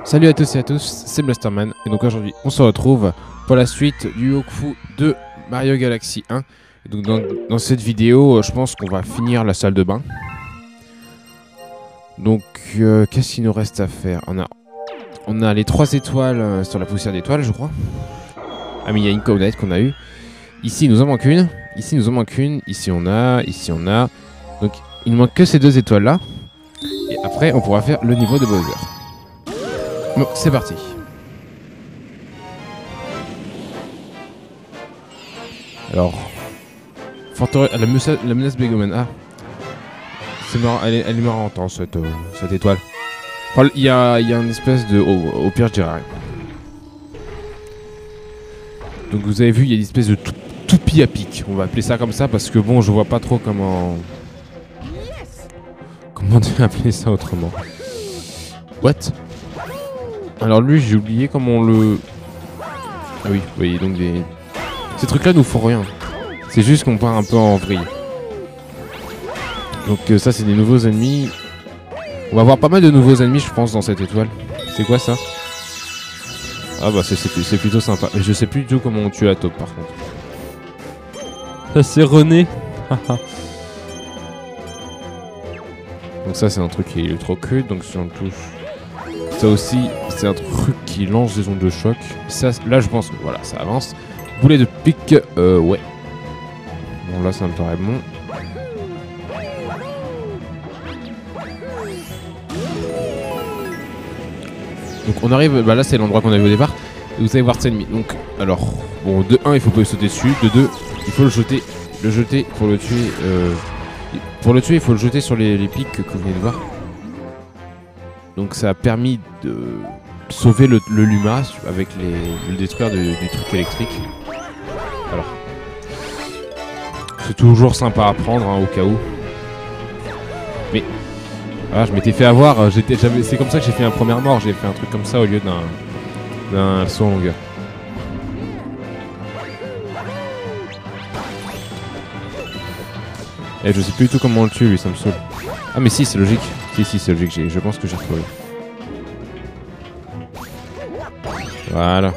Salut à tous et à tous, c'est Blasterman et donc aujourd'hui on se retrouve pour la suite du walkthrough de Mario Galaxy 1. Et donc dans cette vidéo, je pense qu'on va finir la salle de bain. Donc qu'est-ce qu'il nous reste à faire? On a les 3 étoiles sur la poussière d'étoiles, je crois. Ah mais il y a une comète qu'on a eue. Ici il nous en manque une, ici il nous en manque une, ici on a. Donc il ne manque que ces 2 étoiles là. Et après on pourra faire le niveau de Bowser. Bon, c'est parti. Alors, la menace Begoman. Ah, c'est marrant, elle est marrante hein, cette étoile. Enfin, il y a une espèce de, au pire je dirais. Donc vous avez vu, il y a une espèce de toupie à pic. On va appeler ça comme ça parce que bon, je vois pas trop comment appeler ça autrement. What? Alors lui, j'ai oublié comment on le... Ah oui, vous voyez, donc ces trucs-là nous font rien. C'est juste qu'on part un peu en vrille. Donc ça, c'est des nouveaux ennemis. On va avoir pas mal de nouveaux ennemis, je pense, dans cette étoile. C'est quoi ça? Ah bah c'est plutôt sympa. Mais je sais plus du tout comment on tue la taupe, par contre. Ça, c'est René. Donc ça, c'est un truc qui est électrocute. Donc si on le touche... Ça aussi, c'est un truc qui lance des ondes de choc. Ça, là, je pense que voilà, ça avance. Boulet de pique, ouais. Bon, là, ça me paraît bon. Donc, on arrive. Bah, là, c'est l'endroit qu'on avait au départ. Et vous allez voir cet ennemi. Donc, alors, bon, de 1, il faut pas lui sauter dessus. De 2, il faut le jeter. Le jeter pour le tuer. Pour le tuer, il faut le jeter sur les pics que vous venez de voir. Donc ça a permis de sauver le Luma avec le détruire du truc électrique. Alors, c'est toujours sympa à prendre hein, au cas où. Mais voilà, je m'étais fait avoir. C'est comme ça que j'ai fait un premier mort. J'ai fait un truc comme ça au lieu d'un saut en longueur. Et je sais plus du tout comment on le tue lui, ça me saoule. Ah mais si, c'est logique. Si, c'est logique, je pense que j'ai retrouvé. Voilà.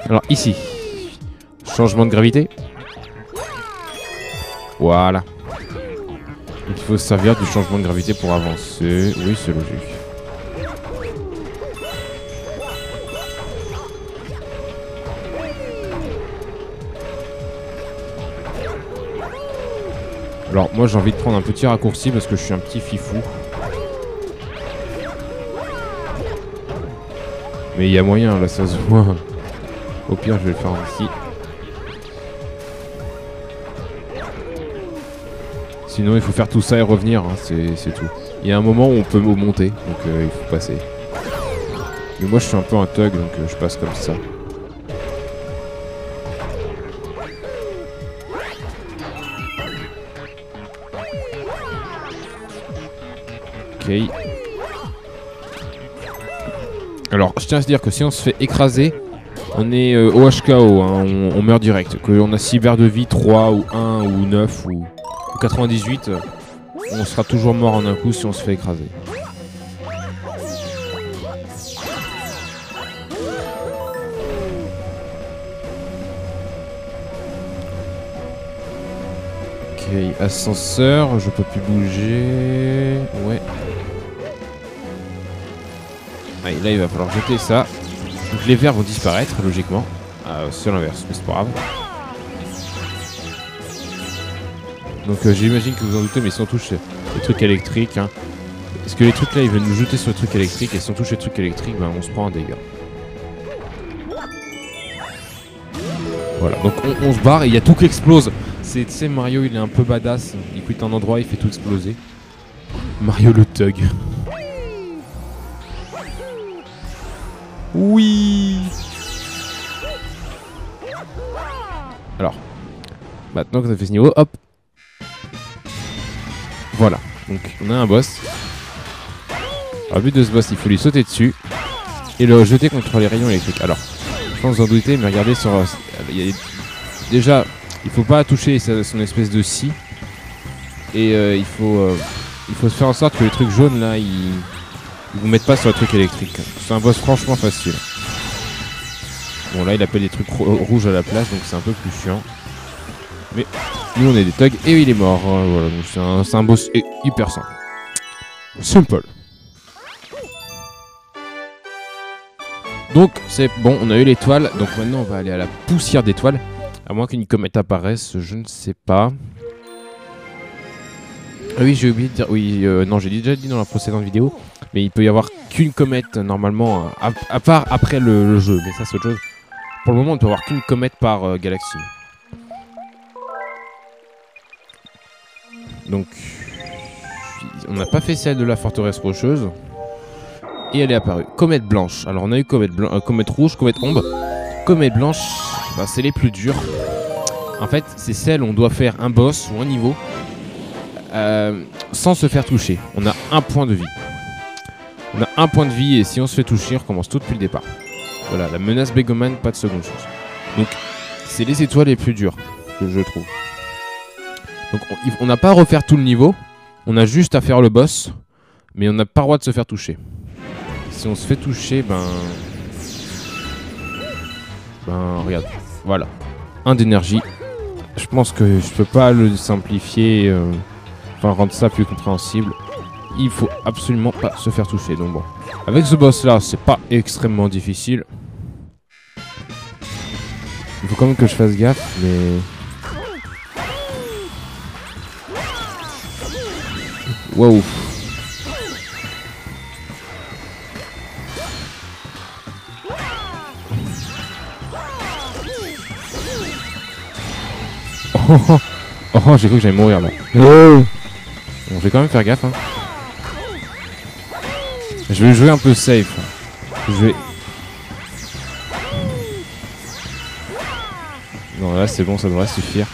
Alors ici, changement de gravité. Voilà. Donc, il faut se servir du changement de gravité pour avancer. Oui, c'est logique. Alors moi j'ai envie de prendre un petit raccourci parce que je suis un petit fifou. Mais il y a moyen là, ça se voit. Au pire je vais le faire ici. Sinon il faut faire tout ça et revenir, hein, c'est tout. Il y a un moment où on peut monter, donc il faut passer. Mais moi je suis un peu un thug donc je passe comme ça. Ok. Alors, je tiens à se dire que si on se fait écraser, on est au HKO, hein, on meurt direct. Que on a 6 verres de vie, 3 ou 1 ou 9 ou 98, on sera toujours mort en un coup si on se fait écraser. Ok, ascenseur, je peux plus bouger. Ouais. Allez, là il va falloir jeter ça. Donc les verres vont disparaître logiquement. C'est l'inverse, mais c'est pas grave. Donc j'imagine que vous en doutez, mais si on touche les trucs électriques, hein, parce que les trucs là ils veulent nous jeter sur les trucs électriques, et si on touche les trucs électriques, ben, on se prend un dégât. Voilà, donc on se barre et il y a tout qui explose. Tu sais, Mario il est un peu badass, il quitte un endroit, il fait tout exploser. Mario le thug. Oui. Alors, maintenant qu'on a fait ce niveau, hop. Voilà, donc on a un boss. Alors, le but de ce boss, il faut lui sauter dessus et le jeter contre les rayons électriques. Alors, je pense que vous en doutez, mais regardez sur... il y a déjà, Il faut pas toucher son espèce de scie. Et il faut faire en sorte que les trucs jaunes là, ils vous mettent pas sur le truc électrique. C'est un boss franchement facile. Bon là il appelle des trucs rouges à la place, donc c'est un peu plus chiant. Mais nous on est des thugs et il est mort. Voilà, donc c'est un boss hyper simple. Simple. Donc c'est bon, on a eu l'étoile. Donc maintenant on va aller à la poussière d'étoiles. À moins qu'une comète apparaisse, je ne sais pas. Ah oui, j'ai oublié de dire. Oui, non, j'ai déjà dit dans la précédente vidéo. Mais il peut y avoir qu'une comète normalement, à part après le jeu. Mais ça c'est autre chose. Pour le moment on ne peut avoir qu'une comète par galaxie. Donc on n'a pas fait celle de la forteresse rocheuse. Et elle est apparue. Comète blanche. Alors on a eu comète rouge, comète ombre. Comète blanche, bah, c'est les plus dures. En fait, c'est celle où on doit faire un boss ou un niveau sans se faire toucher. On a un point de vie. On a un point de vie et si on se fait toucher, on recommence tout depuis le départ. Voilà, la menace Begoman, pas de seconde chance. Donc, c'est les étoiles les plus dures, que je trouve. Donc, on n'a pas à refaire tout le niveau. On a juste à faire le boss. Mais on n'a pas le droit de se faire toucher. Si on se fait toucher, ben regarde, voilà, 1 d'énergie. Je pense que je peux pas le simplifier, enfin rendre ça plus compréhensible. Il faut absolument pas se faire toucher. Donc bon, avec ce boss là, c'est pas extrêmement difficile. Il faut quand même que je fasse gaffe, mais waouh. Oh, j'ai cru que j'allais mourir là. Bon, je vais quand même faire gaffe. Hein. Je vais jouer un peu safe. Non, là c'est bon, ça devrait suffire.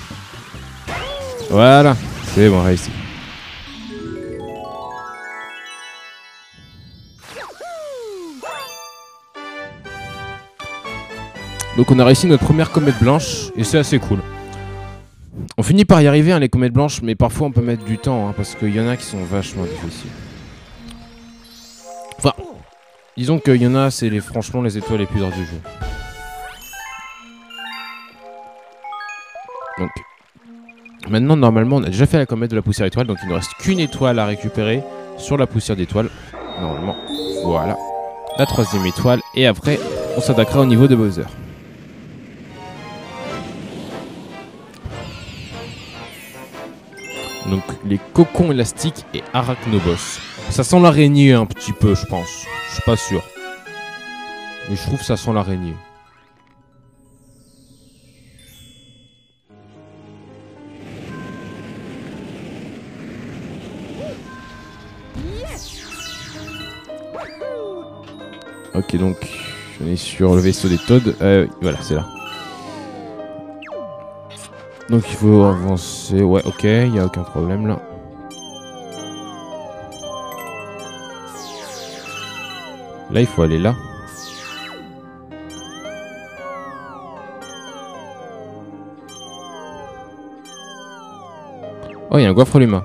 Voilà, c'est bon, réussi. Donc on a réussi notre première comète blanche et c'est assez cool. On finit par y arriver, hein, les comètes blanches, mais parfois on peut mettre du temps, hein, parce qu'il y en a qui sont vachement difficiles. Enfin, disons qu'il y en a, c'est franchement les étoiles les plus dures du jeu. Donc, maintenant, normalement, on a déjà fait la comète de la poussière étoile, donc il ne reste qu'une étoile à récupérer sur la poussière d'étoile. Normalement, voilà. La 3e étoile, et après, on s'attaquera au niveau de Bowser. Donc les cocons élastiques et arachnobos. Ça sent l'araignée un petit peu, je pense. Je suis pas sûr. Mais je trouve que ça sent l'araignée. Ok, donc on est sur le vaisseau des Toads. Voilà, c'est là. Donc il faut avancer. Ouais, ok, il n'y a aucun problème là. Là, il faut aller là. Oh, il y a un goiffre Luma.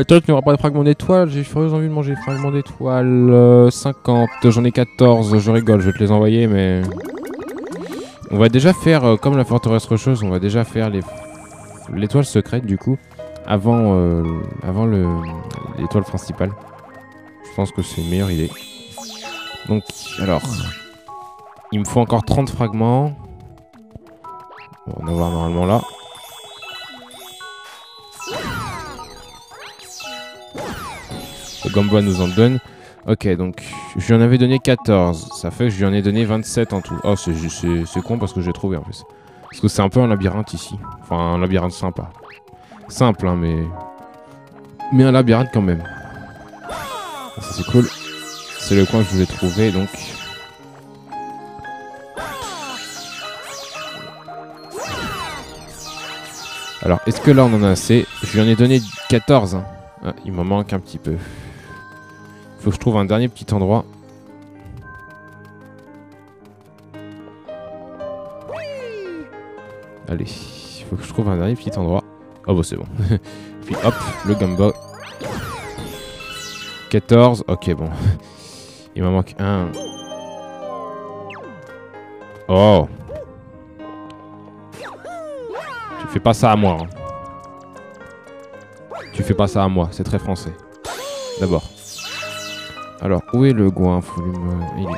Toi, tu n'auras pas de fragment d'étoile. J'ai furieuse envie de manger des fragments d'étoile. 50, j'en ai 14. Je rigole, je vais te les envoyer, mais... On va déjà faire, comme la forteresse rocheuse, on va déjà faire l'étoile secrète, du coup, avant l'étoile principale. Je pense que c'est une meilleure idée. Donc, alors... Il me faut encore 30 fragments. On va en avoir normalement là. Le Gamba nous en donne. Ok, donc je lui en avais donné 14. Ça fait que je lui en ai donné 27 en tout. Oh, c'est con parce que j'ai trouvé en plus. Parce que c'est un peu un labyrinthe ici. Enfin, un labyrinthe sympa. Simple, hein, mais un labyrinthe quand même. Ça, c'est cool. C'est le coin que je voulais trouver, donc... Alors, est-ce que là, on en a assez? Je lui en ai donné 14. Hein. Ah, il m'en manque un petit peu. Faut que je trouve un dernier petit endroit. Allez, il faut que je trouve un dernier petit endroit. Oh bah c'est bon. Puis hop, le Gamba. 14, ok bon. Il m'en manque un. Oh. Tu fais pas ça à moi. Hein. Tu fais pas ça à moi, c'est très français. D'abord. Alors, où est le goinfre? Il est là.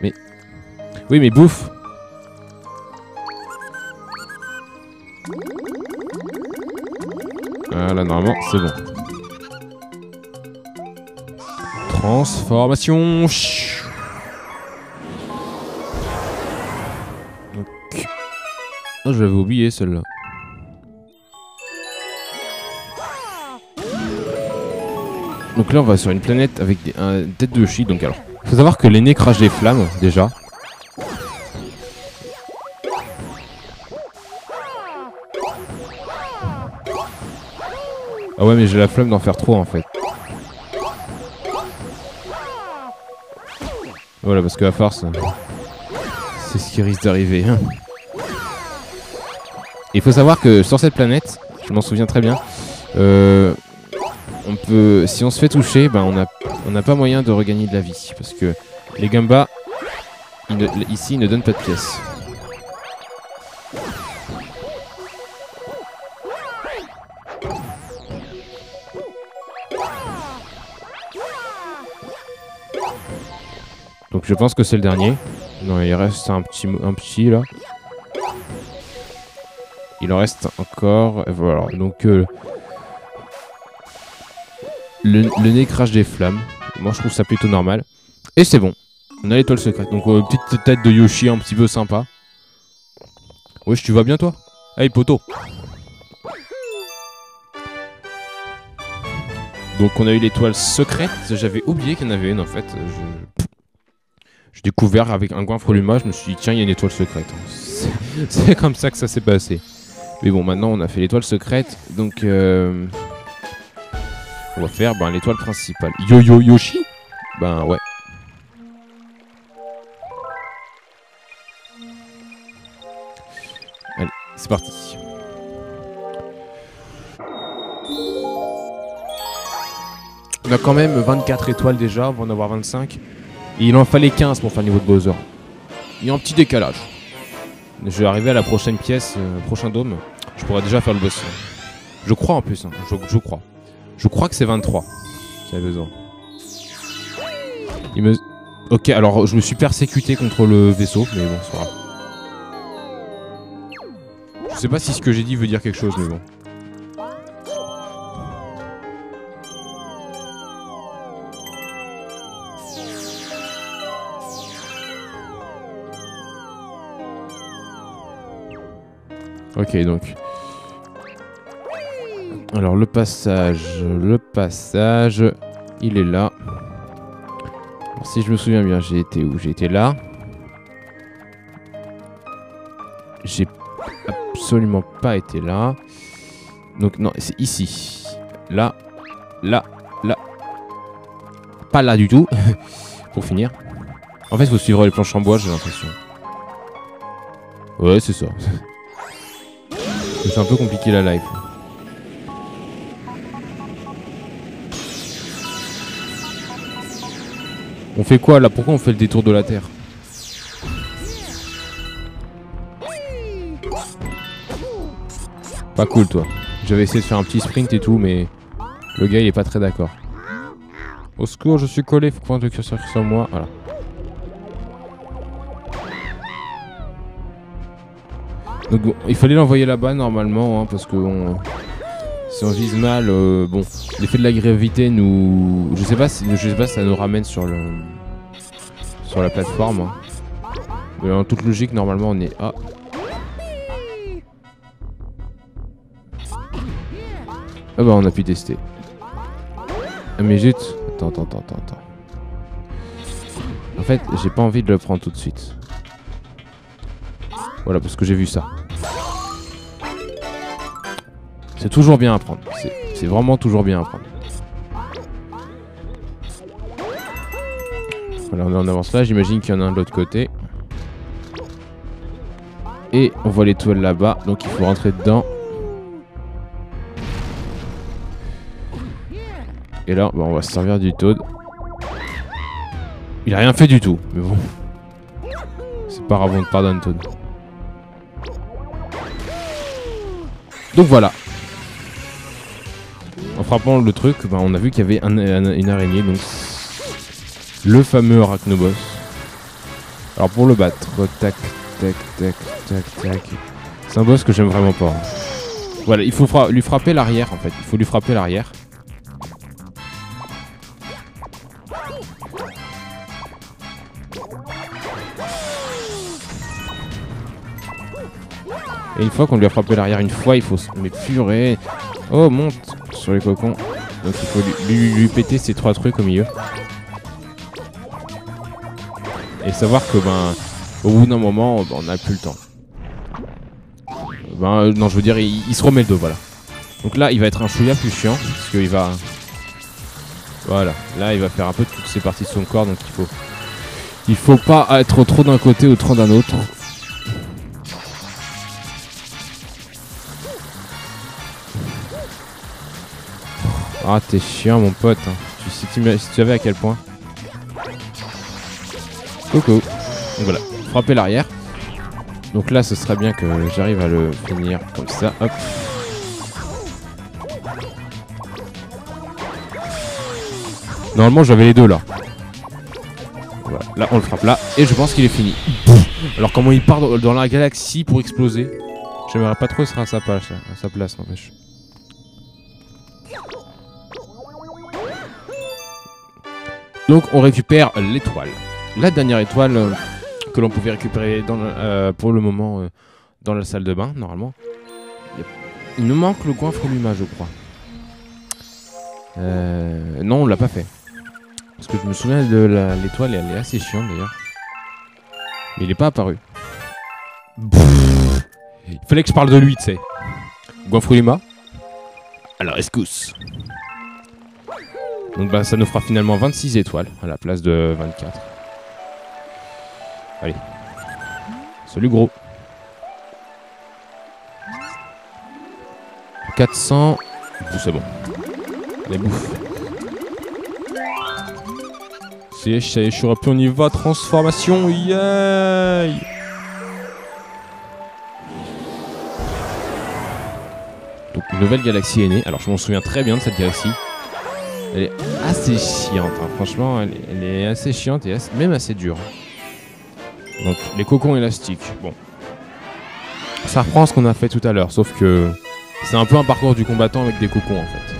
Mais... Oui, mais bouffe. Voilà, normalement, c'est bon. Transformation. Donc... Oh, je l'avais oublié celle-là. Donc là, on va sur une planète avec une tête de Yoshi. Donc alors, faut savoir que l'aîné crache des flammes déjà. Ah ouais, mais j'ai la flemme d'en faire trop en fait. Voilà, parce que à force, c'est ce qui risque d'arriver. Il faut savoir que sur cette planète, je m'en souviens très bien, on peut, si on se fait toucher, ben on n'a pas moyen de regagner de la vie. Parce que les Gambas, ici, ils ne donnent pas de pièces. Donc je pense que c'est le dernier. Non, il reste un petit là. Il en reste encore. Et voilà. Donc le nez crache des flammes. Moi je trouve ça plutôt normal. Et c'est bon. On a l'étoile secrète. Donc petite tête de Yoshi un petit peu sympa. Wesh, tu vas bien toi? Hey poteau. Donc on a eu l'étoile secrète. J'avais oublié qu'il y en avait une en fait. J'ai découvert avec un goinfre luma, je me suis dit tiens, il y a une étoile secrète. C'est comme ça que ça s'est passé. Mais bon, maintenant on a fait l'étoile secrète, donc on va faire l'étoile principale. Yo-yo Yoshi? Ben ouais. Allez, c'est parti. On a quand même 24 étoiles déjà, on va en avoir 25. Et il en fallait 15 pour faire le niveau de Bowser. Il y a un petit décalage. Je vais arriver à la prochaine pièce, prochain dôme. Je pourrais déjà faire le boss. Je crois en plus, hein. Je crois. Je crois que c'est 23. J'avais besoin. Ok, alors je me suis persécuté contre le vaisseau, mais bon, c'est pas grave. Je sais pas si ce que j'ai dit veut dire quelque chose, mais bon. Ok, donc. Alors, le passage, il est là. Alors, si je me souviens bien, j'ai été où? J'ai été là. J'ai absolument pas été là. Donc, non, c'est ici. Là, là, là. Pas là du tout. Pour finir. En fait, il faut suivre les planches en bois, j'ai l'impression. Ouais, c'est ça. C'est un peu compliqué la live. On fait quoi là? Pourquoi on fait le détour de la Terre? Pas cool toi. J'avais essayé de faire un petit sprint et tout, mais le gars il est pas très d'accord. Au secours, je suis collé, faut prendre le curseur sur moi. Voilà. Donc bon, il fallait l'envoyer là-bas normalement, hein, parce que si on vise mal, bon, l'effet de la gravité nous, je sais pas si ça nous ramène sur la plateforme. Hein. Mais en toute logique, normalement, on est à. Ah bah on a pu tester. Ah mais zut. Attends. En fait, j'ai pas envie de le prendre tout de suite. Voilà, parce que j'ai vu ça. C'est toujours bien à prendre. C'est vraiment toujours bien à prendre. Voilà, on avance là. J'imagine qu'il y en a un de l'autre côté. Et on voit l'étoile là-bas, donc il faut rentrer dedans. Et là, bah, on va se servir du Toad. Il a rien fait du tout, mais bon. C'est pas grave, on te pardonne, Toad. Donc voilà. En frappant le truc, bah, on a vu qu'il y avait une araignée, donc le fameux Arachnoboss. Alors pour le battre, tac, tac, tac, tac, tac. C'est un boss que j'aime vraiment pas. Voilà, il faut lui frapper l'arrière en fait. Il faut lui frapper l'arrière. Et une fois qu'on lui a frappé l'arrière une fois, il faut se... Mais purée. Oh, monte sur les cocons. Donc il faut lui péter ces 3 trucs au milieu. Et savoir que ben au bout d'un moment, ben, on n'a plus le temps. Ben non, je veux dire, il se remet le dos, voilà. Donc là, il va être un chouïa plus chiant, parce qu'il va... Voilà, là il va faire un peu toutes ces parties de son corps, donc il faut pas être trop d'un côté ou trop d'un autre. Ah, t'es chiant, mon pote. Hein. Si tu savais à quel point. Coucou. Donc voilà, frapper l'arrière. Donc là, ce serait bien que j'arrive à le finir comme ça. Hop. Normalement, j'avais les deux là. Voilà. Là, on le frappe là. Et je pense qu'il est fini. Alors, comment il part dans la galaxie pour exploser? J'aimerais pas trop être à sa place, n'empêche. Donc on récupère l'étoile. La dernière étoile que l'on pouvait récupérer pour le moment dans la salle de bain, normalement. Il nous manque le goinfre luma, je crois. Non, on l'a pas fait. Parce que je me souviens de l'étoile, elle est assez chiante d'ailleurs. Mais il n'est pas apparu. Il fallait que je parle de lui, tu sais. Goinfre luma. Alors, escousse. Donc bah ça nous fera finalement 26 étoiles à la place de 24. Allez. Salut gros. 400. C'est bon. Allez, bouffe. Ça y est, je suis rappelé, on y va. Transformation. Yay! Donc une nouvelle galaxie est née. Alors je m'en souviens très bien de cette galaxie. Elle est assez chiante, hein. Franchement, elle est assez chiante et même assez dure. Donc, les cocons élastiques, bon. Ça reprend ce qu'on a fait tout à l'heure, sauf que c'est un peu un parcours du combattant avec des cocons, en fait.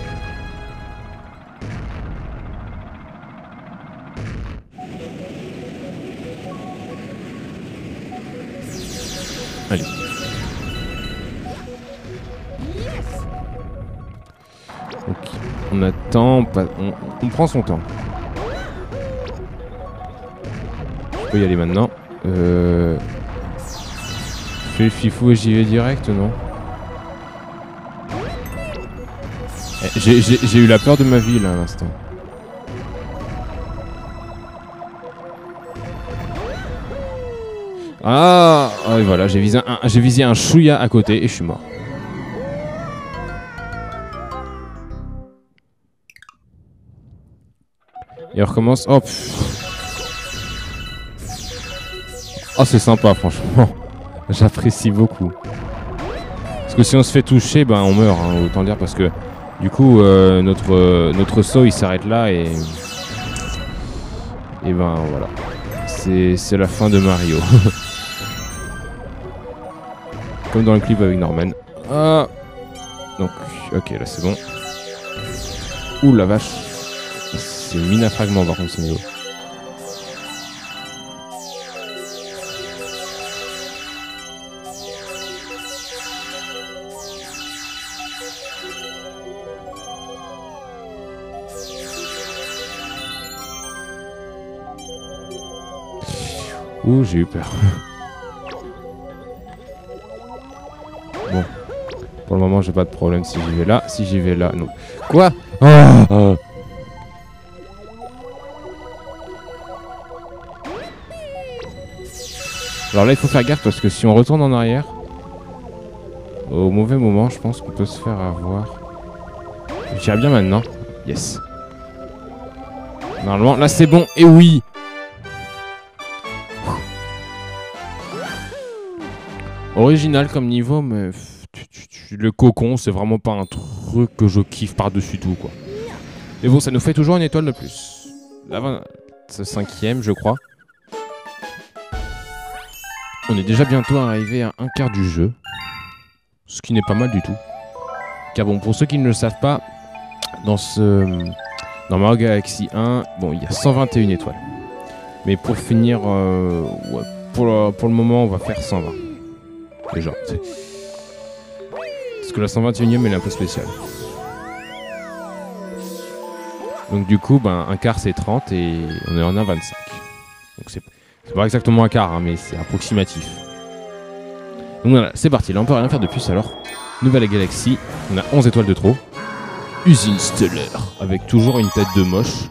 Allez. Donc, on attend, on prend son temps. Je peux y aller maintenant. Fais le fifou et j'y vais direct, non? J'ai eu la peur de ma vie là à l'instant. Ah, et voilà, j'ai visé un chouïa à côté et je suis mort. Et on recommence. Oh, oh c'est sympa franchement. J'apprécie beaucoup. Parce que si on se fait toucher, ben on meurt, hein, autant dire, parce que du coup notre saut il s'arrête là et ben voilà. C'est la fin de Mario. Comme dans le clip avec Norman. Ah. Donc, ok, là c'est bon. Ouh la vache. C'est une mine à fragments par contre ce niveau. Ouh, j'ai eu peur. Bon. Pour le moment, j'ai pas de problème si j'y vais là. Si j'y vais là, non. Quoi? Oh. Alors là, il faut faire gaffe parce que si on retourne en arrière, au mauvais moment, je pense qu'on peut se faire avoir. Je dirais bien maintenant. Yes. Normalement, là c'est bon. Et oui. Original comme niveau, mais le cocon, c'est vraiment pas un truc que je kiffe par-dessus tout, quoi. Mais bon, ça nous fait toujours une étoile de plus. La 5e, je crois. On est déjà bientôt arrivé à un quart du jeu. Ce qui n'est pas mal du tout. Car bon, pour ceux qui ne le savent pas, dans Mario Galaxy 1, bon, il y a 121 étoiles. Mais pour finir, ouais, pour le moment, on va faire 120. Déjà. Parce que la 121e, elle est un peu spéciale. Donc du coup, ben, un quart c'est 30 et on en a 25. Donc c'est pas exactement un quart, hein, mais c'est approximatif. Donc voilà, c'est parti. Là, on peut rien faire de plus alors. Nouvelle galaxie, on a 11 étoiles de trop. Usine stellaire, avec toujours une tête de moche.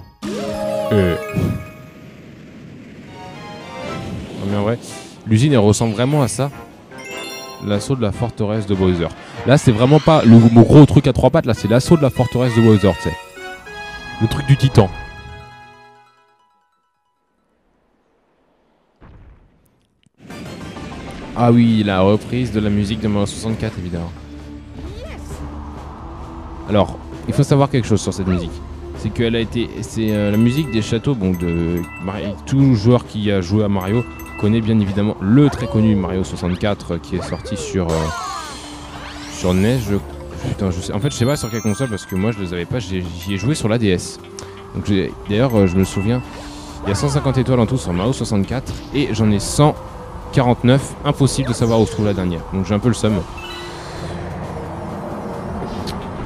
Mais en vrai, l'usine elle ressemble vraiment à ça. L'assaut de la forteresse de Bowser. Là, c'est vraiment pas le gros truc à 3 pattes, là, c'est l'assaut de la forteresse de Bowser, tu sais. Le truc du titan. Ah oui, la reprise de la musique de Mario 64, évidemment. Alors, il faut savoir quelque chose sur cette musique. C'est qu'elle a été... C'est la musique des châteaux, bon, de... Tout joueur qui a joué à Mario connaît bien évidemment le très connu Mario 64 qui est sorti sur NES. Putain, je sais... En fait, je sais pas sur quelle console parce que moi, je les avais pas. J'y ai joué sur la DS. Donc, d'ailleurs, je me souviens, il y a 150 étoiles en tout sur Mario 64 et j'en ai 149. Impossible de savoir où se trouve la dernière. Donc, j'ai un peu le seum.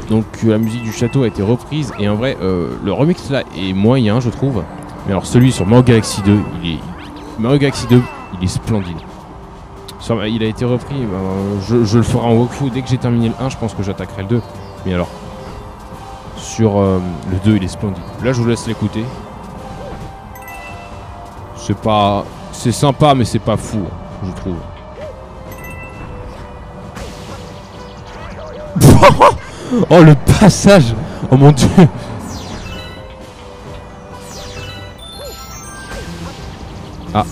Donc la musique du château a été reprise et en vrai le remix là est moyen je trouve. Mais alors celui sur Mario Galaxy 2, Mario Galaxy 2, il est splendide. Il a été repris, je le ferai en walkthrough dès que j'ai terminé le 1, je pense que j'attaquerai le 2. Mais alors sur le 2 il est splendide. Là je vous laisse l'écouter. C'est sympa mais c'est pas fou je trouve. Oh le passage! Oh mon dieu! Ah!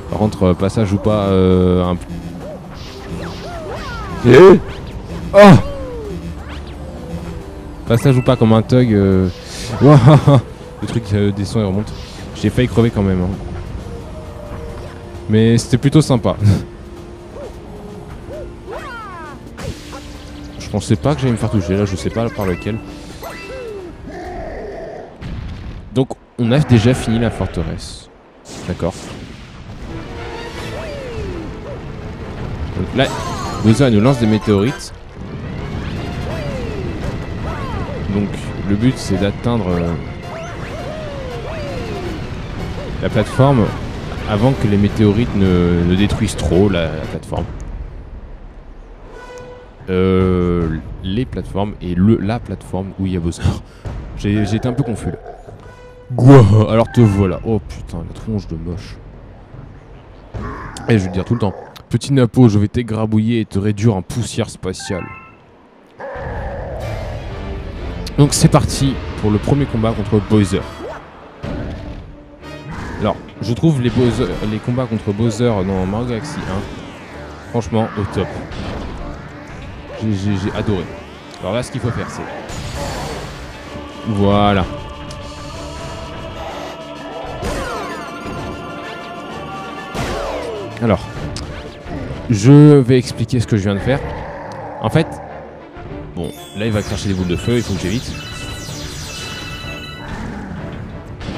Par contre, passage ou pas, un... Oh! Passage ou pas comme un thug, le truc descend et remonte. J'ai failli crever quand même. Hein. Mais c'était plutôt sympa. Je pensais pas que j'allais me faire toucher, là je sais pas par lequel. Donc on a déjà fini la forteresse. D'accord. Donc là, Bowser nous lance des météorites. Donc le but c'est d'atteindre la plateforme avant que les météorites ne détruisent trop la plateforme. Les plateformes et la plateforme où il y a Bowser. J'ai été un peu confus là. Gouah, alors te voilà. Oh putain, la tronche de moche. Et je vais le dire tout le temps. Petit Napo, je vais t'égrabouiller et te réduire en poussière spatiale. Donc c'est parti pour le premier combat contre Bowser. Alors, je trouve les combats contre Bowser dans Mario Galaxy 1 franchement au top. J'ai adoré. Alors là, ce qu'il faut faire, c'est... Voilà. Alors, je vais expliquer ce que je viens de faire. En fait, bon, là, il va cracher des boules de feu, il faut que j'évite.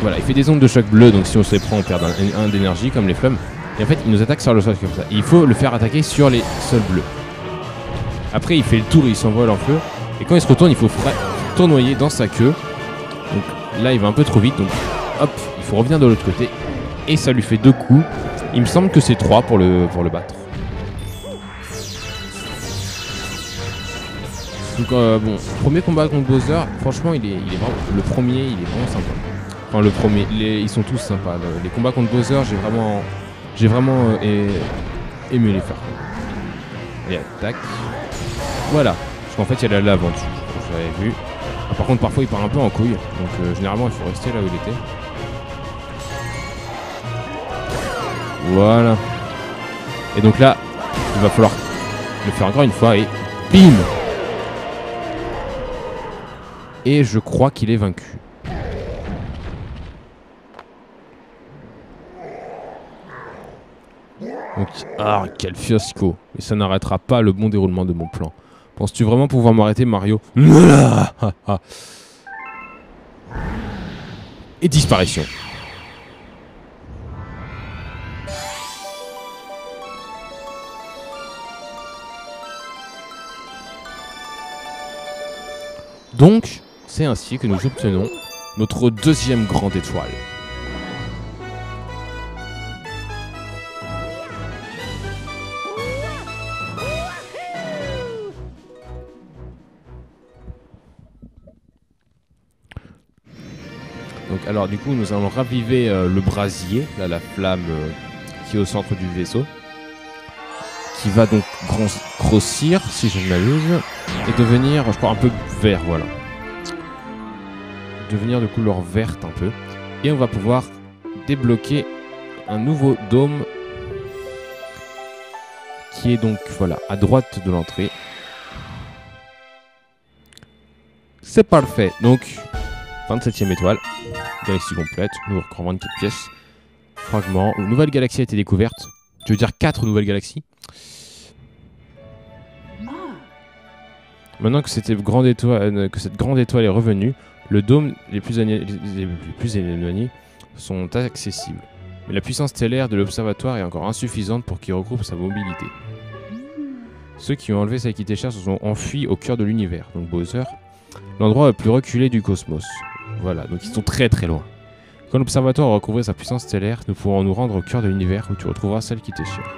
Voilà, il fait des ondes de choc bleu, donc si on se les prend, on perd un d'énergie, comme les flammes. Et en fait, il nous attaque sur le sol comme ça. Et il faut le faire attaquer sur les sols bleus. Après, il fait le tour, il s'envole en feu. Et quand il se retourne, il faut tournoyer dans sa queue. Donc là, il va un peu trop vite. Donc hop, il faut revenir de l'autre côté. Et ça lui fait 2 coups. Il me semble que c'est 3 pour le battre. Donc bon, premier combat contre Bowser, franchement, il est vraiment... Le premier, il est vraiment sympa. Enfin, le premier, ils sont tous sympas. Les combats contre Bowser, J'ai vraiment aimé les faire. Et attaque. Voilà. Parce qu'en fait, il y a la lave en dessous. J'avais vu. Ah, par contre, parfois, il part un peu en couille. Donc, généralement, il faut rester là où il était. Voilà. Et donc là, il va falloir le faire encore une fois et bim! Et je crois qu'il est vaincu. Donc, ah, quel fiasco. Mais ça n'arrêtera pas le bon déroulement de mon plan. Penses-tu vraiment pouvoir m'arrêter, Mario? Et disparition. Donc, c'est ainsi que nous obtenons notre deuxième grande étoile. Donc, alors du coup, nous allons raviver le brasier, là, la flamme qui est au centre du vaisseau, qui va donc grossir, si je ne m'abuse, et devenir, je crois, un peu vert, voilà. Devenir de couleur verte un peu. Et on va pouvoir débloquer un nouveau dôme qui est donc, voilà, à droite de l'entrée. C'est parfait. Donc, 27e étoile, galaxie complète, nous recouvrons 24 pièces, fragments, une nouvelle galaxie a été découverte. Je veux dire 4 nouvelles galaxies. Maintenant que cette grande étoile est revenue, le dôme les plus éloignés sont accessibles. Mais la puissance stellaire de l'observatoire est encore insuffisante pour qu'il regroupe sa mobilité. Ceux qui ont enlevé sa équité chère se sont enfuis au cœur de l'univers, donc Bowser, l'endroit le plus reculé du cosmos. Voilà, donc ils sont très très loin. Quand l'observatoire aura recouvré sa puissance stellaire, nous pourrons nous rendre au cœur de l'univers où tu retrouveras celle qui t'est chère.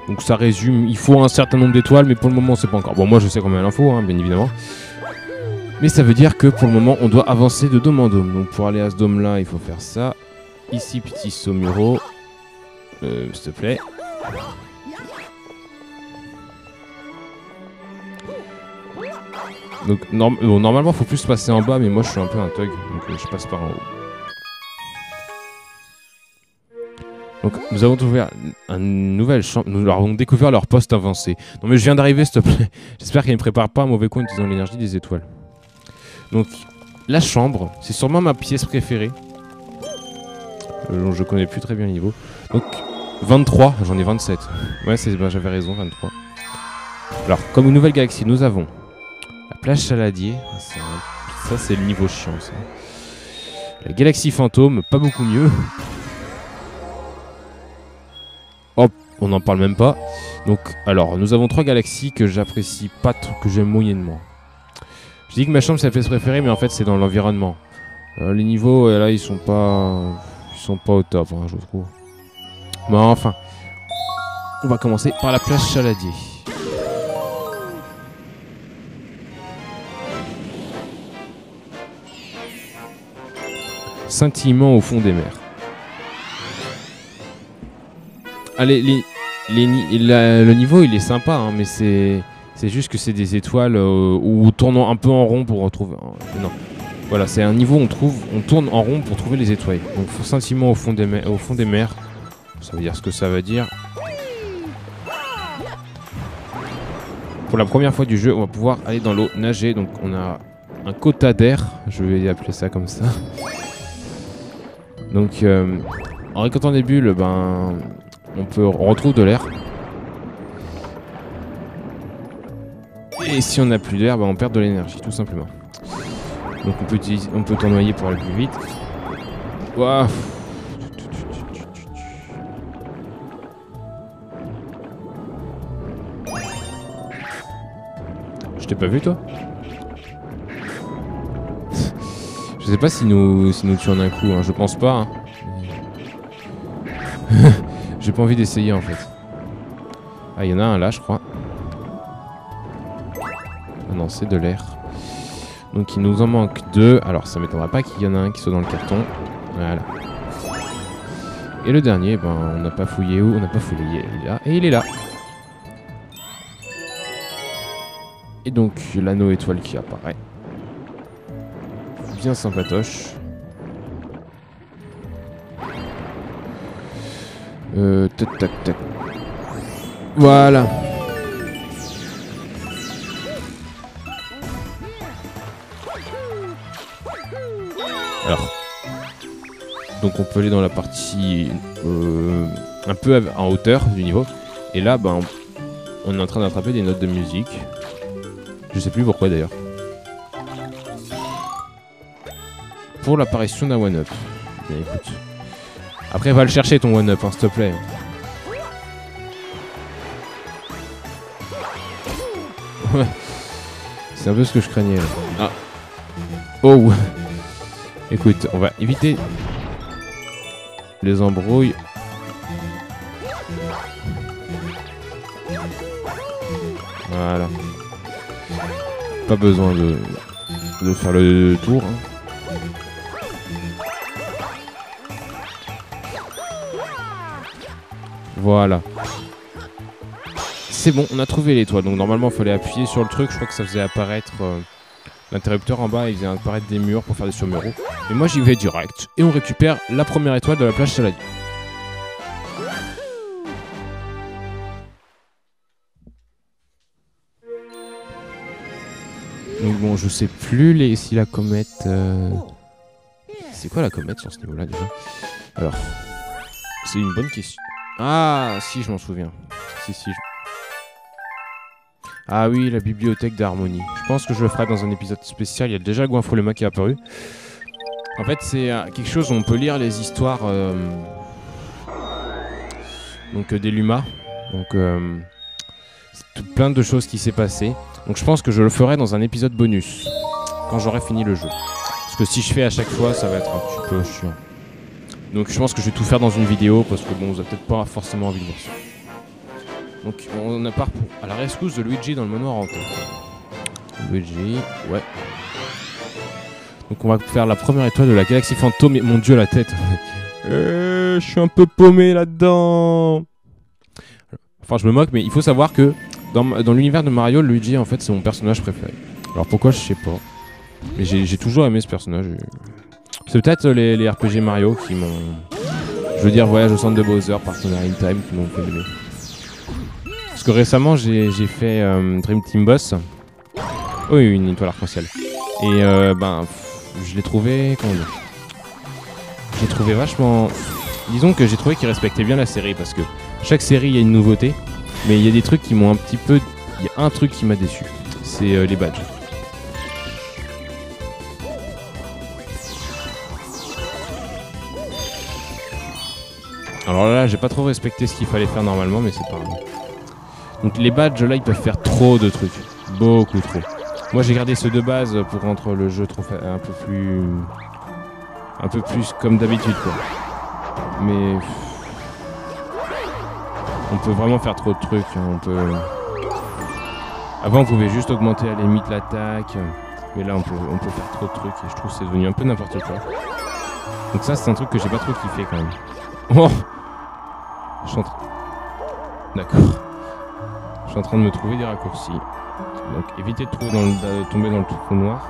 Donc ça résume, il faut un certain nombre d'étoiles, mais pour le moment c'est pas encore. Bon, moi je sais combien il en faut, hein, bien évidemment. Mais ça veut dire que pour le moment on doit avancer de dôme en dôme. Donc pour aller à ce dôme là, il faut faire ça. Ici, petit Saumuro. S'il te plaît. Donc normalement il faut plus passer en bas, mais moi je suis un peu un thug, donc je passe par en haut. Donc nous avons ouvert une nouvelle chambre, nous avons découvert leur poste avancé. Non mais je viens d'arriver, s'il te plaît. J'espère qu'il ne me prépare pas un mauvais coup en utilisant l'énergie des étoiles. Donc la chambre, c'est sûrement ma pièce préférée. Je connais plus très bien le niveau. Donc 23, j'en ai 27. Ouais, j'avais raison, 23. Alors comme une nouvelle galaxie, nous avons la plage Saladier. Ça c'est le niveau chiant ça. La galaxie fantôme, pas beaucoup mieux. Hop, on n'en parle même pas. Donc, alors, nous avons 3 galaxies que j'apprécie pas trop, que j'aime moyennement. Je dis que ma chambre c'est la pièce préférée, mais en fait c'est dans l'environnement. Les niveaux, là, ils sont pas au top, hein, je trouve. Mais enfin, on va commencer par la plage Saladier. Scintillement au fond des mers. Allez, le niveau il est sympa, hein, mais c'est juste que c'est des étoiles où tournons un peu en rond pour retrouver. Non, voilà, c'est un niveau où on tourne en rond pour trouver les étoiles. Donc scintillement au fond des mers. Ça veut dire ce que ça veut dire. Pour la première fois du jeu, on va pouvoir aller dans l'eau, nager. Donc on a un quota d'air, je vais appeler ça comme ça. Donc en récoltant des bulles, on retrouve de l'air. Et si on n'a plus d'air, on perd de l'énergie, tout simplement. Donc on peut tournoyer pour aller plus vite. Waouh. Je t'ai pas vu toi? Je sais pas si nous tuons en un coup, hein. Je pense pas. Hein. J'ai pas envie d'essayer en fait. Ah, il y en a un là, je crois. Ah non, c'est de l'air. Donc il nous en manque 2. Alors ça m'étonnerait pas qu'il y en a un qui soit dans le carton. Voilà. Et le dernier, ben, on n'a pas fouillé où? On n'a pas fouillé, il est là. Et il est là. Et donc, l'anneau étoile qui apparaît. Bien sympatoche. Tac, tac, tac. Voilà. Alors. Donc on peut aller dans la partie un peu en hauteur du niveau. Et là, ben, on est en train d'attraper des notes de musique. Je sais plus pourquoi d'ailleurs. Pour l'apparition d'un one-up. Bien, écoute. Après, va le chercher ton one-up, hein, s'il te plaît. Ouais. C'est un peu ce que je craignais là. Ah. Oh. Écoute, on va éviter les embrouilles. Voilà. Pas besoin de faire le tour. Hein. Voilà. C'est bon, on a trouvé l'étoile. Donc normalement, il fallait appuyer sur le truc. Je crois que ça faisait apparaître l'interrupteur en bas. Il faisait apparaître des murs pour faire des surmuraux. Mais moi, j'y vais direct. Et on récupère la première étoile de la plage Saladi. Donc bon, je sais plus si la comète... C'est quoi la comète sur ce niveau-là déjà? Alors, c'est une bonne question. Ah, si, je m'en souviens. Si. Ah oui, la bibliothèque d'harmonie. Je pense que je le ferai dans un épisode spécial. Il y a déjà Goinfrolema qui est apparu. En fait, c'est quelque chose où on peut lire les histoires donc des Luma. Donc, c'est plein de choses qui s'est passé. Donc je pense que je le ferai dans un épisode bonus, quand j'aurai fini le jeu. Parce que si je fais à chaque fois, ça va être un petit peu chiant. Donc je pense que je vais tout faire dans une vidéo, parce que bon, vous avez peut-être pas forcément envie de voir ça. Donc on part à la rescousse de Luigi dans le manoir hanté. Luigi, ouais. Donc on va faire la première étoile de la galaxie fantôme. Et mon dieu, la tête. Je suis un peu paumé là-dedans. Enfin, je me moque, mais il faut savoir que dans l'univers de Mario, Luigi, en fait, c'est mon personnage préféré. Alors pourquoi, je sais pas. Mais j'ai toujours aimé ce personnage. C'est peut-être les RPG Mario qui m'ont... Je veux dire, Voyage au centre de Bowser, Partner in Time, qui m'ont fait aimer. Parce que récemment, j'ai fait Dream Team Boss. Oui, une étoile arc-en-ciel. Et ben, je l'ai trouvé... Comment dire? J'ai trouvé vachement... Disons que j'ai trouvé qu'il respectait bien la série, parce que chaque série, il y a une nouveauté. Mais il y a des trucs qui m'ont un petit peu... Il y a un truc qui m'a déçu. C'est les badges. Alors là, j'ai pas trop respecté ce qu'il fallait faire normalement, mais c'est pas grave. Donc les badges, là, ils peuvent faire trop de trucs. Beaucoup trop. Moi, j'ai gardé ceux de base pour rendre le jeu un peu plus comme d'habitude, quoi. Mais... On peut vraiment faire trop de trucs. Hein. Avant, on pouvait juste augmenter à la limite l'attaque. Mais là, on peut faire trop de trucs. Et je trouve que c'est devenu un peu n'importe quoi. Donc ça, c'est un truc que j'ai pas trop kiffé, quand même. Oh, je suis en train... D'accord. Je suis en train de me trouver des raccourcis. Donc, évitez de tomber dans le trou noir.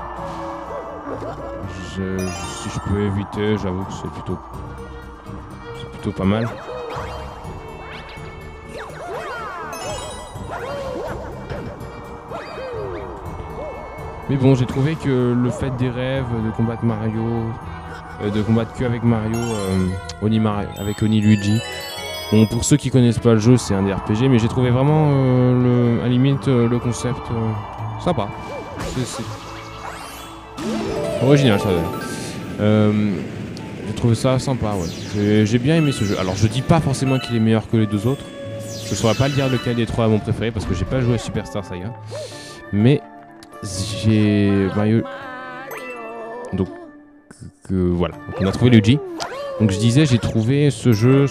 Si je peux éviter, j'avoue que c'est plutôt pas mal. Mais bon, j'ai trouvé que le fait des rêves, de combattre Mario, de combattre que avec Mario, avec Oni Luigi. Bon, pour ceux qui connaissent pas le jeu, c'est un des RPG, mais j'ai trouvé vraiment, à la limite, le concept sympa. C'est original, ça. J'ai trouvé ça sympa, ouais. J'ai bien aimé ce jeu. Alors, je dis pas forcément qu'il est meilleur que les deux autres. Je saurais pas le dire lequel des trois est mon préféré, parce que j'ai pas joué à Superstar Saga. Mais j'ai Mario. Donc voilà. Donc, on a trouvé Luigi. Donc je disais, j'ai trouvé ce jeu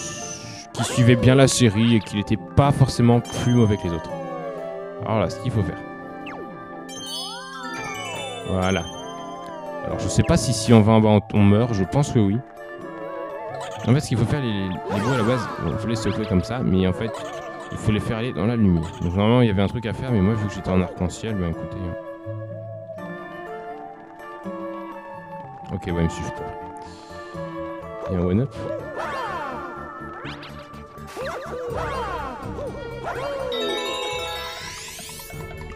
qui suivait bien la série et qu'il n'était pas forcément plus mauvais que les autres. Alors là, ce qu'il faut faire. Voilà. Alors je sais pas si on va en bas on meurt, je pense que oui. En fait, ce qu'il faut faire, les bouts à la base, bon, il faut les secouer comme ça, mais en fait, il faut les faire aller dans la lumière. Donc normalement, il y avait un truc à faire, mais moi, vu que j'étais en arc-en-ciel, bah écoutez... Ok, ouais, il me suffit pas. Il y a un one-up.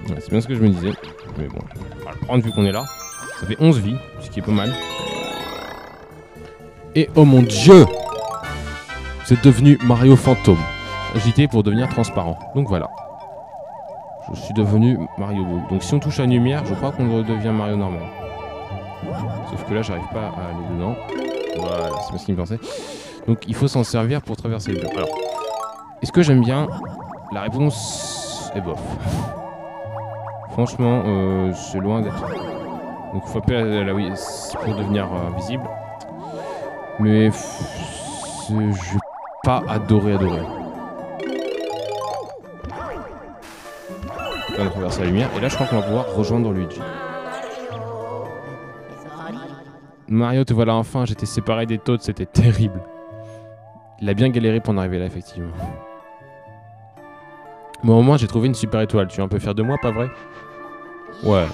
Ouais, c'est bien ce que je me disais. Mais bon, on va le prendre vu qu'on est là. Ça fait 11 vies, ce qui est pas mal. Et oh mon dieu! C'est devenu Mario Fantôme. Agité pour devenir transparent. Donc voilà. Je suis devenu Mario Bros. Donc si on touche à une lumière, je crois qu'on redevient Mario normal. Sauf que là, j'arrive pas à aller dedans. Voilà, c'est pas ce qu'il me pensait. Donc il faut s'en servir pour traverser le mur. Alors, est-ce que j'aime bien? La réponse est bof. Franchement, c'est loin d'être... Donc il faut appeler la Wii pour devenir visible. Mais je n'ai pas adoré. On va traverser la lumière. Et là, je crois qu'on va pouvoir rejoindre Luigi. Mario, te voilà enfin. J'étais séparé des Toads, c'était terrible. Il a bien galéré pour en arriver là, effectivement. Bon, au moins, j'ai trouvé une super étoile. Tu es un peu fier de moi, pas vrai? Ouais.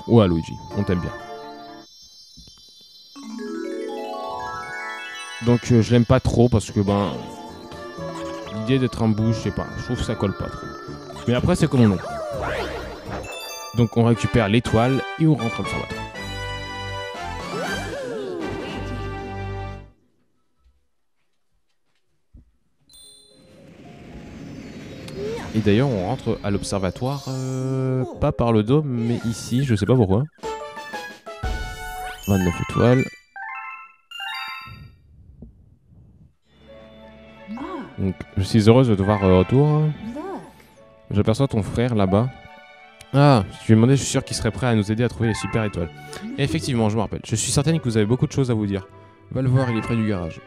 Ouais, Luigi, on t'aime bien. Donc je l'aime pas trop parce que ben l'idée d'être un bouge, je sais pas, je trouve que ça colle pas trop. Mais après c'est comme on est. Donc on récupère l'étoile et on rentre à l'observatoire. Et d'ailleurs on rentre à l'observatoire pas par le dôme mais ici, je sais pas pourquoi. 29 étoiles. Donc, je suis heureuse de te voir retour. J'aperçois ton frère là-bas. Ah, je lui ai demandé, je suis sûr qu'il serait prêt à nous aider à trouver les super étoiles. Et effectivement, je me rappelle. Je suis certaine que vous avez beaucoup de choses à vous dire. Va le voir, il est près du garage.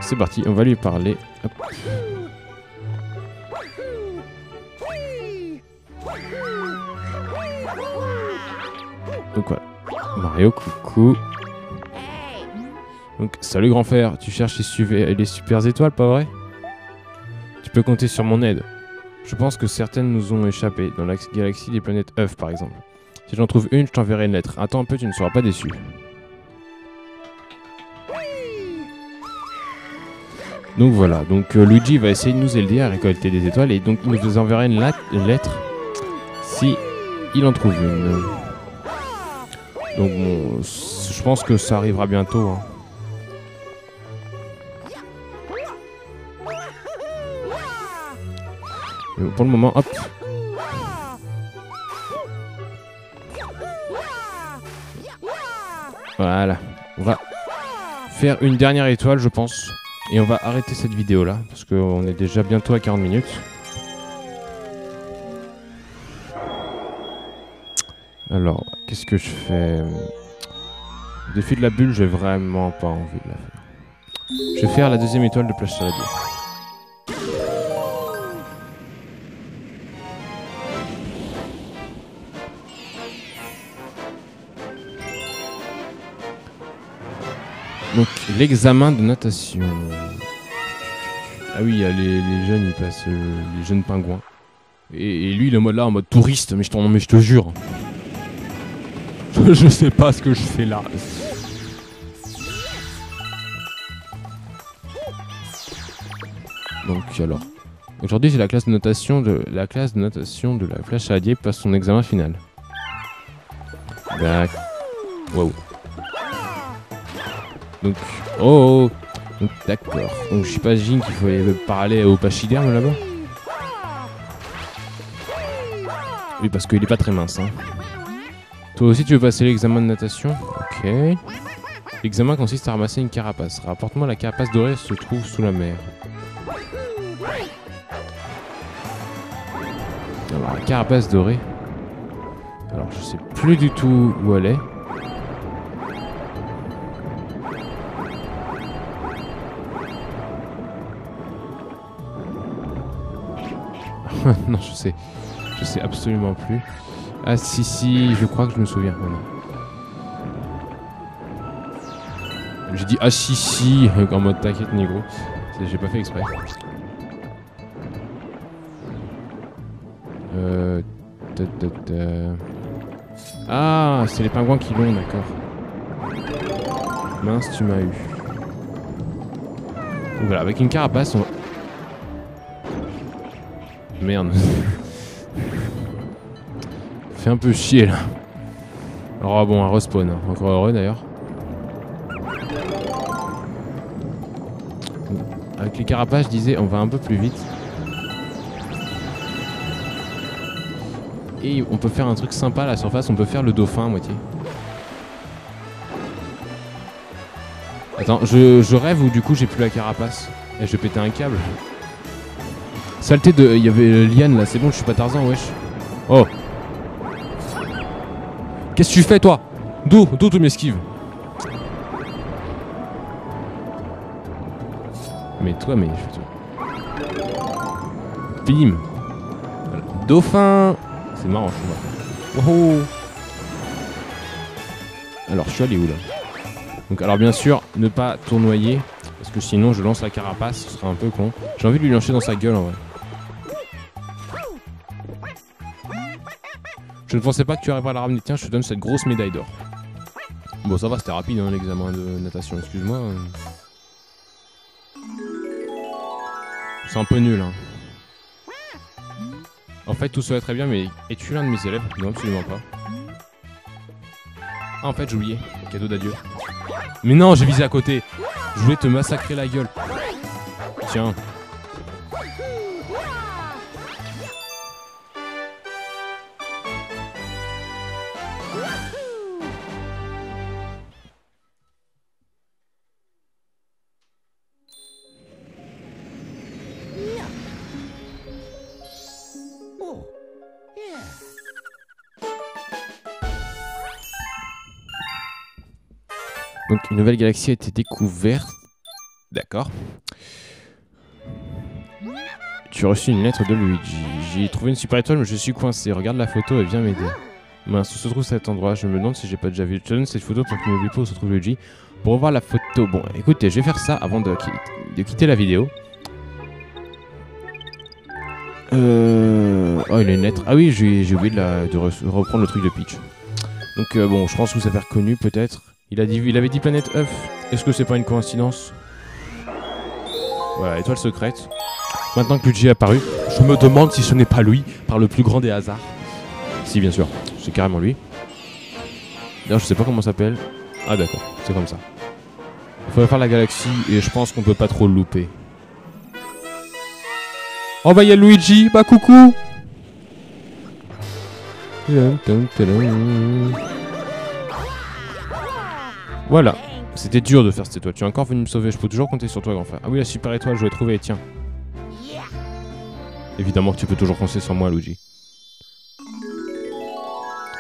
C'est parti, on va lui parler. Hop. Donc voilà. Mario, coucou. Donc, salut grand frère, tu cherches les super étoiles, pas vrai? Tu peux compter sur mon aide. Je pense que certaines nous ont échappé, dans la galaxie des planètes œufs par exemple. Si j'en trouve une, je t'enverrai une lettre. Attends un peu, tu ne seras pas déçu. Donc voilà, donc Luigi va essayer de nous aider à récolter des étoiles et donc il nous enverra une lettre si il en trouve une. Donc bon, je pense que ça arrivera bientôt. Hein. Pour le moment, hop. Voilà. On va faire une dernière étoile, je pense. Et on va arrêter cette vidéo là. Parce qu'on est déjà bientôt à 40 minutes. Alors, qu'est-ce que je fais? Le défi de la bulle, j'ai vraiment pas envie de la faire. Je vais faire la deuxième étoile de plage saladier. Donc, l'examen de natation. Ah oui, il y a les jeunes, ils passent les jeunes pingouins. Et lui, il est là en mode touriste, mais je te jure. Je sais pas ce que je fais là. Donc, alors. Aujourd'hui, c'est la classe de natation de la plage saladier passe son examen final. D'accord. Wow. Donc, oh, donc d'accord. Donc j'imagine qu'il faut aller parler au pachyderme là-bas. Oui, parce qu'il est pas très mince. Hein. Toi aussi, tu veux passer l'examen de natation? Ok. L'examen consiste à ramasser une carapace. Rapporte-moi la carapace dorée se trouve sous la mer. Alors, la carapace dorée. Alors, je sais plus du tout où elle est. Non, je sais absolument plus. Ah si, je crois que je me souviens. J'ai dit ah si en mode t'inquiète négro. J'ai pas fait exprès. Ah, c'est les pingouins qui l'ont, d'accord. Mince, tu m'as eu. Donc voilà, avec une carapace, on... Merde. Fait un peu chier là. Alors bon, un respawn, hein. Encore heureux d'ailleurs. Avec les carapaces, je disais, on va un peu plus vite. Et on peut faire un truc sympa à la surface, on peut faire le dauphin à moitié. Attends, je rêve ou du coup j'ai plus la carapace. Et je vais péter un câble. Saleté de... Il y avait Liane là, c'est bon, je suis pas Tarzan, wesh. Oh. Qu'est-ce que tu fais toi? D'où tu m'esquives? Mais toi, mais... Bim. Voilà. Dauphin. C'est marrant, je vois. Oh. Alors, je suis allé où là? Donc, alors bien sûr, ne pas tournoyer. Parce que sinon, je lance la carapace, ce serait un peu con. J'ai envie de lui lancer dans sa gueule en vrai. Je ne pensais pas que tu arriverais à la ramener. Tiens, je te donne cette grosse médaille d'or. Bon, ça va, c'était rapide hein, l'examen de natation, excuse-moi. C'est un peu nul. Hein. En fait, tout serait très bien, mais es-tu l'un de mes élèves? Non, absolument pas. Ah, en fait, j'ai oublié. Cadeau d'adieu. Mais non, j'ai visé à côté. Je voulais te massacrer la gueule. Tiens. Donc une nouvelle galaxie a été découverte. D'accord. Tu as reçu une lettre de Luigi. J'ai trouvé une super étoile mais je suis coincé. Regarde la photo et viens m'aider. Mince, où se trouve cet endroit? Je me demande si j'ai pas déjà vu. Je te donne cette photo pour que tu n'oublies pas où se trouve Luigi. Pour revoir la photo. Bon, écoutez, je vais faire ça avant de quitter la vidéo. Oh, il a une lettre. Ah oui, j'ai oublié de reprendre le truc de Peach. Donc bon, je pense que vous avez reconnu peut-être. Il avait dit planète œuf. Est-ce que c'est pas une coïncidence? Voilà, étoile secrète. Maintenant que Luigi est apparu, je me demande si ce n'est pas lui, par le plus grand des hasards. Si, bien sûr, c'est carrément lui. D'ailleurs, je sais pas comment ça s'appelle. Ah d'accord, c'est comme ça. Il faudrait faire la galaxie et je pense qu'on peut pas trop le louper. Oh bah il y a Luigi, bah coucou. Voilà, c'était dur de faire cette étoile. Tu es encore venu me sauver, je peux toujours compter sur toi, grand frère. Ah oui, la super étoile, je l'ai trouvée, tiens. Évidemment que tu peux toujours compter sur moi, Luigi.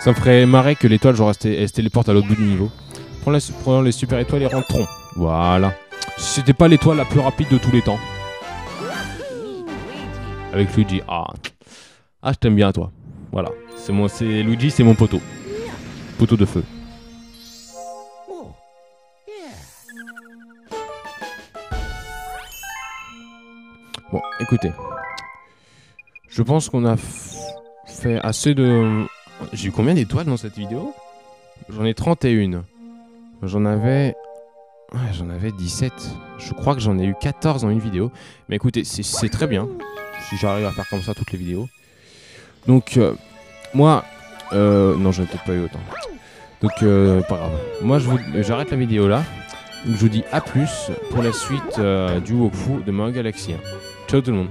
Ça me ferait marrer que l'étoile, genre, elle se téléporte à l'autre bout du niveau. Prenons les super étoiles et rentrons. Voilà. C'était pas l'étoile la plus rapide de tous les temps. Avec Luigi. Ah, je t'aime bien, toi. Voilà. Luigi, c'est mon poteau. Poteau de feu. Bon, écoutez. Je pense qu'on a fait assez de... J'ai eu combien d'étoiles dans cette vidéo? J'en ai 31. J'en avais 17. Je crois que j'en ai eu 14 dans une vidéo. Mais écoutez, c'est très bien. Si j'arrive à faire comme ça toutes les vidéos. Donc, moi... non, j'en ai peut-être pas eu autant. Donc, pas grave. Moi, j'arrête la vidéo là. Donc, je vous dis à plus pour la suite du Wokfu de Mario Galaxy. Ciao tout le monde.